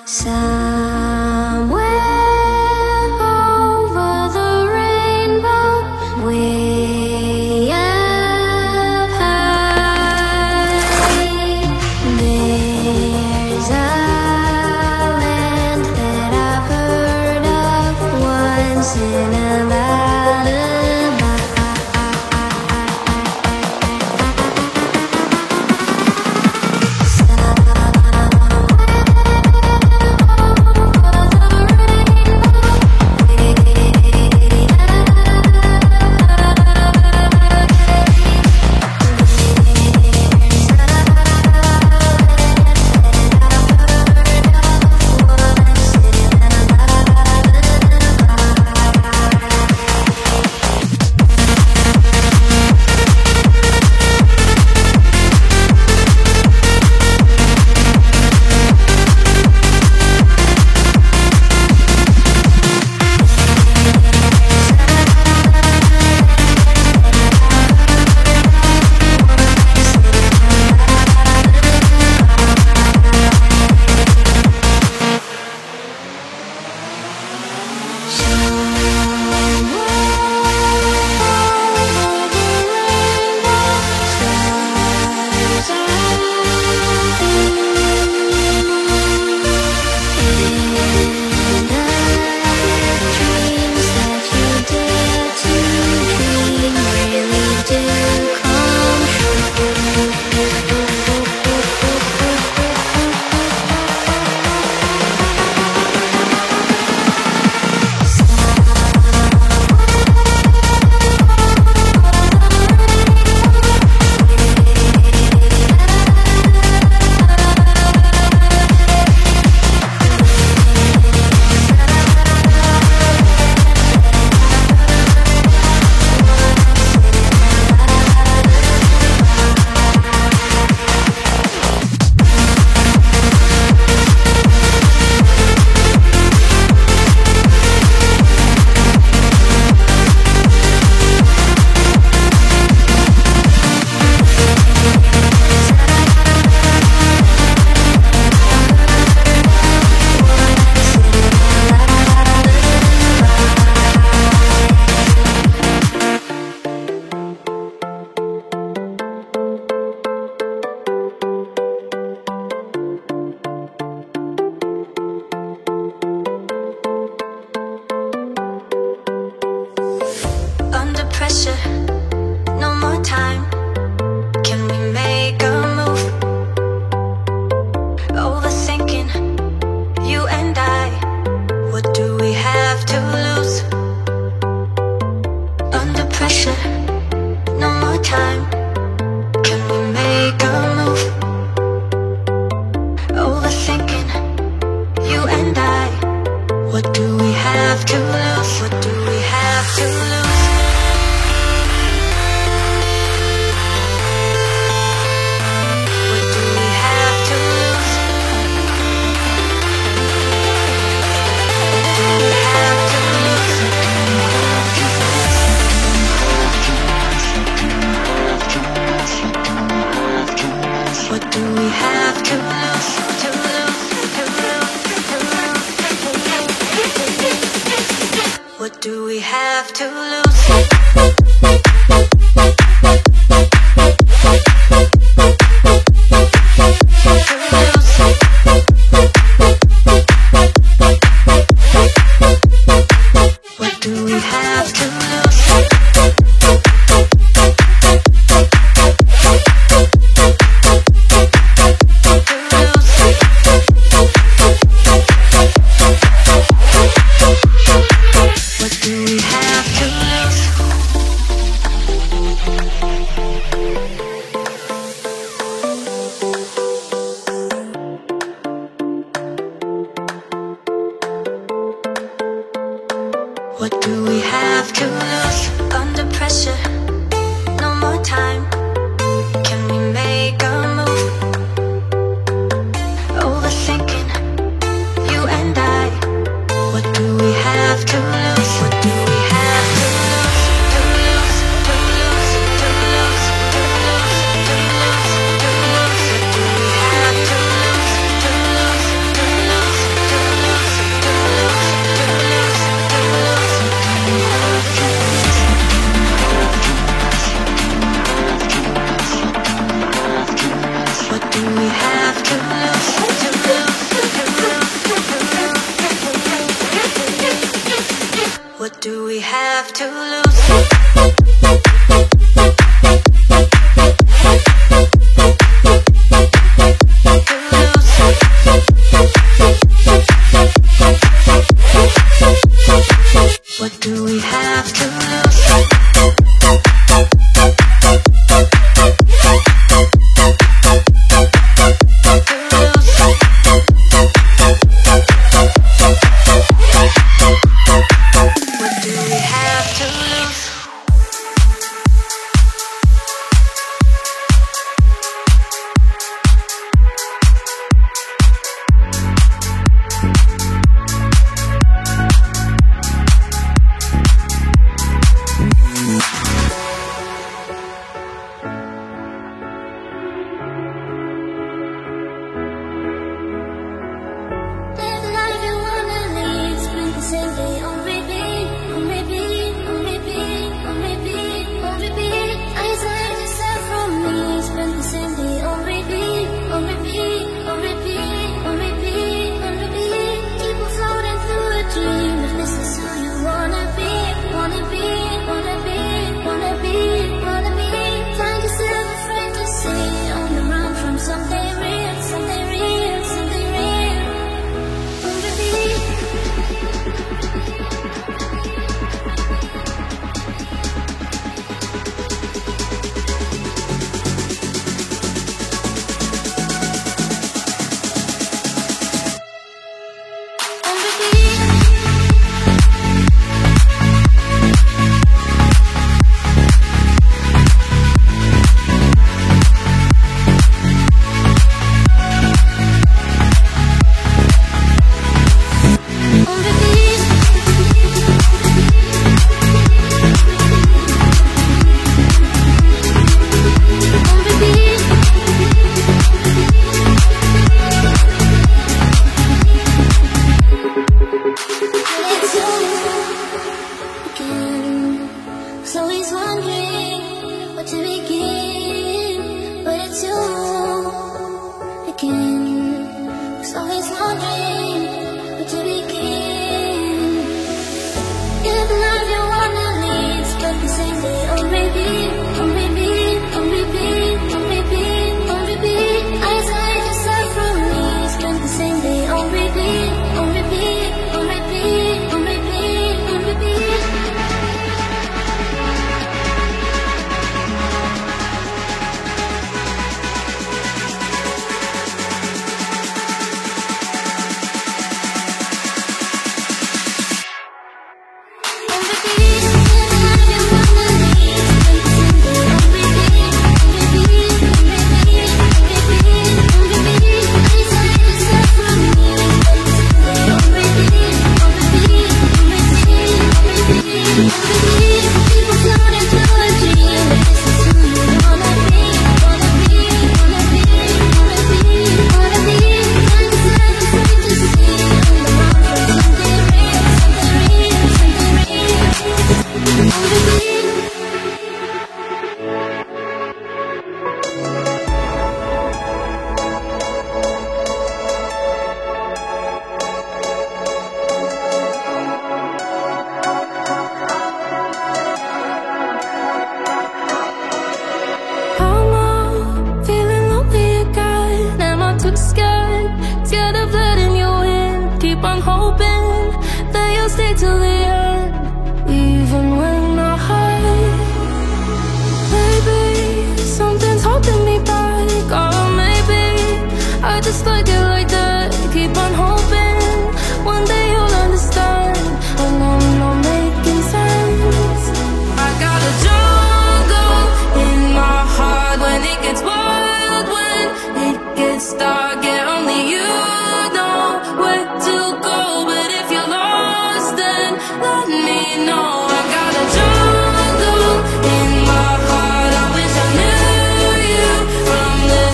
Somewhere over the rainbow, way up high, there's a land that I've heard of once in a lullaby. What do we have to lose? What do we have to lose? What do we have to lose? Under pressure, no more time. Can we make a move? Overthinking, you and I. What do we have to lose? What do we have to lose? To lose, to lose, to lose, to lose, to lose, to lose. What do we have to lose? To lose, to lose, to do we have to lose? What do we have to lose?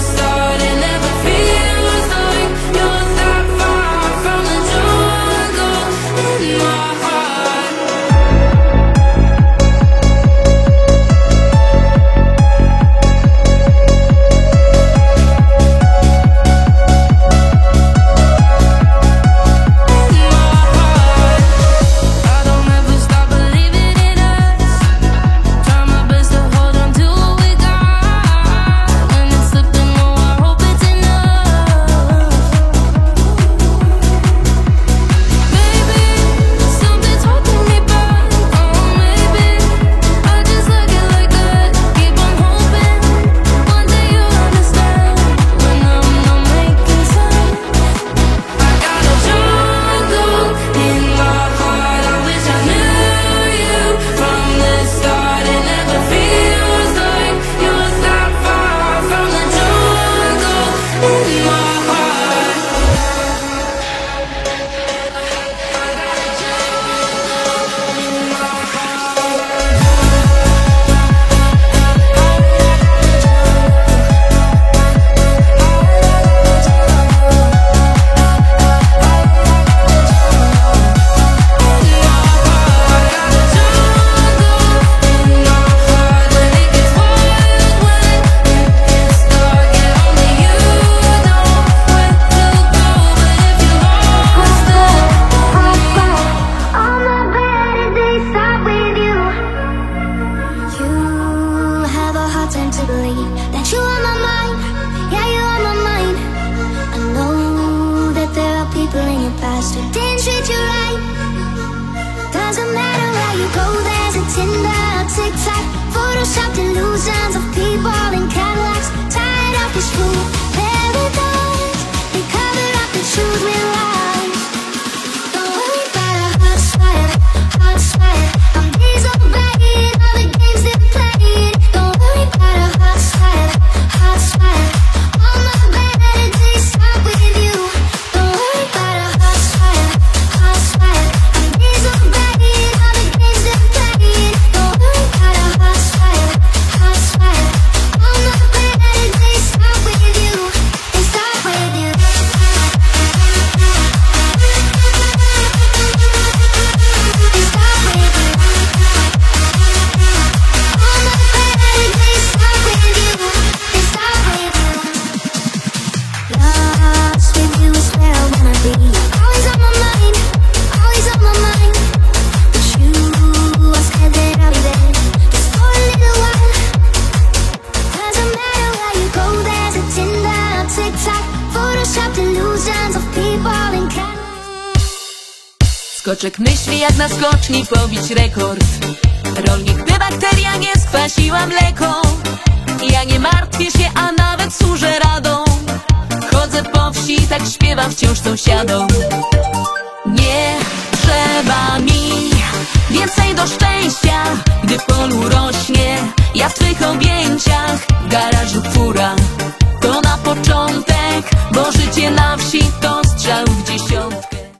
Start, it never feels the past who didn't treat you right. Doesn't matter where you go, there's a Tinder, a TikTok, photoshopped illusions of people in Cadillacs. Tied up this fool paradise, they cover up the truth with lies. Don't worry about a hot spot, hot spot. I'm disobeying all the games they're playing. Don't worry about a hot spot, hot spot. All my better days stop with you. Don't worry about a hot spot, hot spot. I'm disobeying all the games they're playing. Don't worry about a hot spot, hot spot. All my better days stop with you. They stop with you. They stop with you. All my better days stop with you. They stop with you. Lost with you is where I wanna be. Always on my mind, always on my mind. But you, I said that I'll be there just for a little while. Doesn't matter where you go, there's a Tinder, a TikTok, photoshopped illusions of people in Canada. Skoczek myśli jak na skoczni pobić rekord. Rolnik by bakteria nie skwasiła mleko. Ja nie martwię się, a nawet służę radą. Chodzę po wsi, tak śpiewam wciąż sąsiadom. Nie trzeba mi więcej do szczęścia, gdy w polu rośnie. Ja w twych objęciach, w garażu fura. To na początek, bo życie na wsi to strzał w dziesiątkę.